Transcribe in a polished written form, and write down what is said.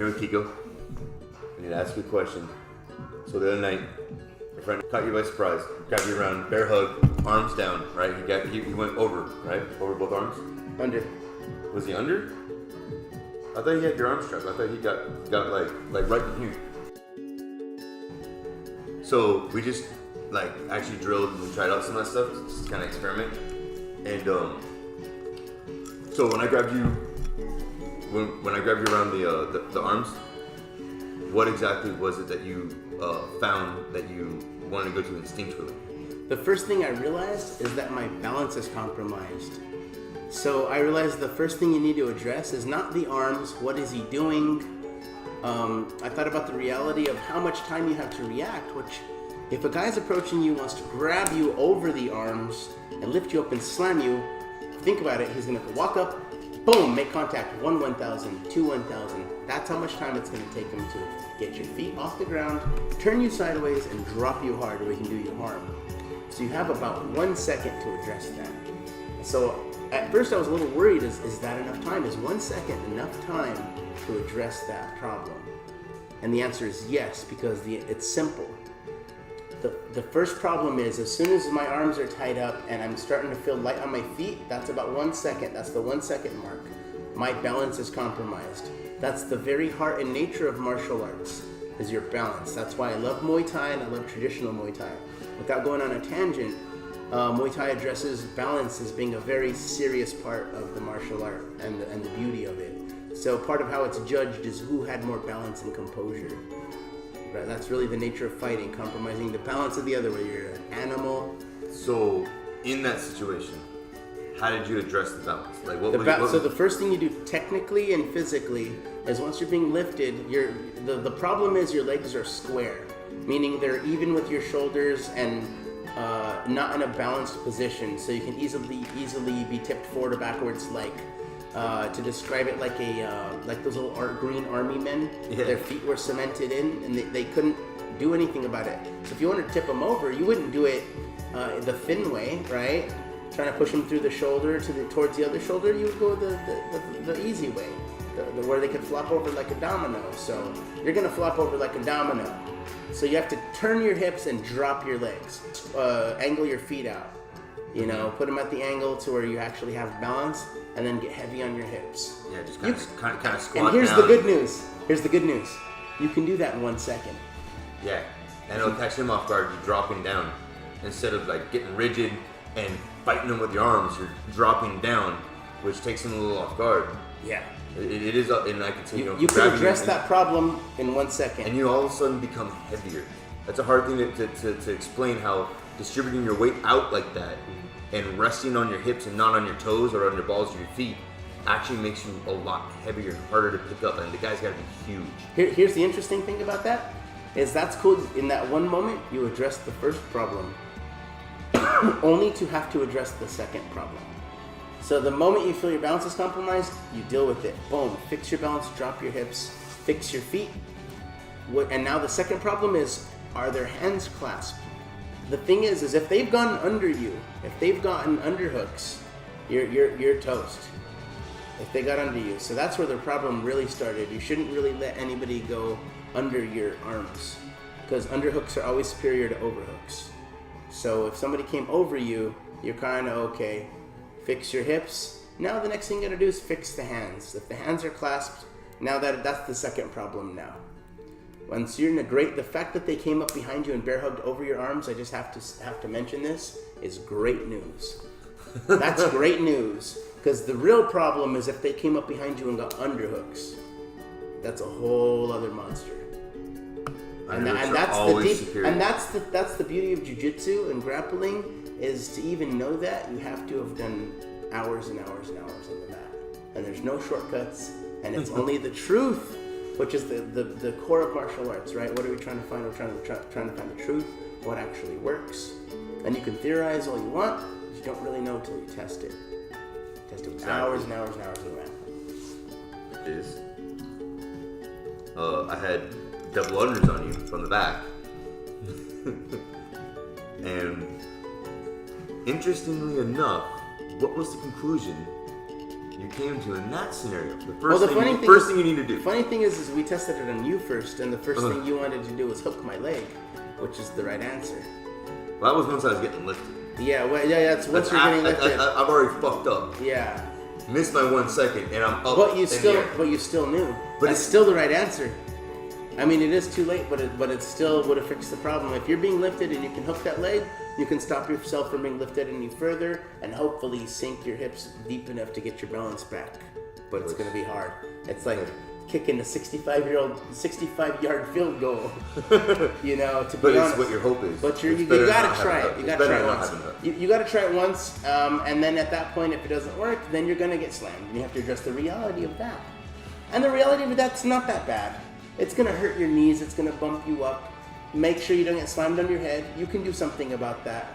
here with Kiko. I need to ask you a question. So the other night, your friend caught you by surprise, grabbed you around, bear hug, arms down, right? He went over, right? Over both arms? Under. Was he under? I thought he had your arm strapped. I thought he got like right in here. So we just like actually drilled and tried out some of that stuff, just kind of experiment. And so when I grabbed you around the arms, what exactly was it that you found that you wanted to go to instinctually? The first thing I realized is that my balance is compromised. So I realized the first thing you need to address is not the arms, what is he doing? I thought about the reality of how much time you have to react, which if a guy's approaching you, wants to grab you over the arms and lift you up and slam you, think about it, he's gonna walk up, boom, make contact, 1,000, 2, 1,000. That's how much time it's gonna take him to get your feet off the ground, turn you sideways, and drop you hard where he can do you harm. So you have about 1 second to address that. So at first I was a little worried, is that enough time? Is 1 second enough time to address that problem? And the answer is yes, because it's simple. The first problem is, as soon as my arms are tied up and I'm starting to feel light on my feet, that's about 1 second. That's the 1 second mark. My balance is compromised. That's the very heart and nature of martial arts, is your balance. That's why I love Muay Thai and I love traditional Muay Thai. Without going on a tangent, Muay Thai addresses balance as being a very serious part of the martial art and the beauty of it. So part of how it's judged is who had more balance and composure. Right, that's really the nature of fighting, compromising the balance of the other way. You're an animal. So, in that situation, how did you address the balance? Like, So the first thing you do technically and physically is once you're being lifted, the problem is your legs are square, meaning they're even with your shoulders and not in a balanced position. So you can easily be tipped forward or backwards, like. To describe it like like those little green army men, Their feet were cemented in and they couldn't do anything about it. So if you wanted to tip them over, you wouldn't do it the thin way, right? Trying to push them through the shoulder towards the other shoulder, you would go the easy way, where they could flop over like a domino. So you're gonna flop over like a domino. So you have to turn your hips and drop your legs, angle your feet out. Put them at the angle to where you actually have balance, and then get heavy on your hips. Yeah, just kind of squat And here's down. the good news. Here's the good news. You can do that in 1 second. Yeah, and it'll catch him off guard. You're dropping down instead of like getting rigid and fighting him with your arms. You're dropping down, which takes him a little off guard. Yeah. It is, and I can say you can address that problem in 1 second. And you all of a sudden become heavier. That's a hard thing to explain, how distributing your weight out like that and resting on your hips and not on your toes or on your balls of your feet actually makes you a lot heavier and harder to pick up, and the guy's got to be huge. Here's the interesting thing about that, is that's cool. In that one moment, you address the first problem, only to have to address the second problem. So the moment you feel your balance is compromised, you deal with it. Boom, fix your balance, drop your hips, fix your feet. And now the second problem is, are their hands clasped? The thing is if they've gone under you, if they've gotten underhooks, you're toast. If they got under you. So that's where the problem really started. You shouldn't really let anybody go under your arms, because underhooks are always superior to overhooks. So if somebody came over you, you're kind of okay. Fix your hips. Now the next thing you gotta do is fix the hands. If the hands are clasped, now that's the second problem now. Once you're in the fact that they came up behind you and bear hugged over your arms, I just have to mention this, is great news. That's great news, because the real problem is if they came up behind you and got underhooks. That's a whole other monster. And that's the beauty of jiu-jitsu and grappling, is to even know that you have to have done hours and hours and hours on the mat. And there's no shortcuts, and it's only the truth, which is the core of martial arts, right? What are we trying to find? We're trying to find the truth, what actually works. And you can theorize all you want, but you don't really know until you test it. Test it with hours and hours and hours of mat. It is. I had double unders on you from the back. And interestingly enough, what was the conclusion you came to in that scenario. The Well, first thing you need to do. Funny thing is we tested it on you first, and the first thing you wanted to do was hook my leg, which is the right answer. Well, that was once I was getting lifted. Yeah, it's once you're getting lifted. I've already fucked up. Yeah. Missed my 1 second, and I'm up. But you still knew. But it's still the right answer. I mean, it is too late, but it still would have fixed the problem. If you're being lifted and you can hook that leg, you can stop yourself from being lifted any further, and hopefully sink your hips deep enough to get your balance back. But it's going to be hard. It's like kicking a 65-yard field goal. You know, to be but honest. it's what your hope is. But you gotta try it. You gotta try it once. You gotta try it once, and then at that point, if it doesn't work, then you're gonna get slammed. And you have to address the reality of that. And the reality of that's not that bad. It's gonna hurt your knees. It's gonna bump you up. Make sure you don't get slammed on your head. You can do something about that.